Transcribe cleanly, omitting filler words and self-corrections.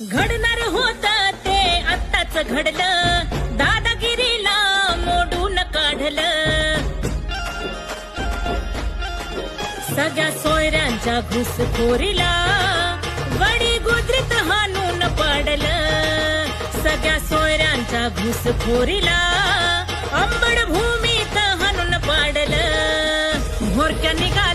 घडणार होत ते आत्ताच घडलं, दादागिरीला मोडून काढलं. सगळ्या सोयऱ्यांच्या घुसखोरीला वडी गुजरीत हाणून पाडलं. सगळ्या सोयऱ्यांच्या घुसखोरीला अंबड भूमीत हाणून पाडलं. म्होरक्या निघा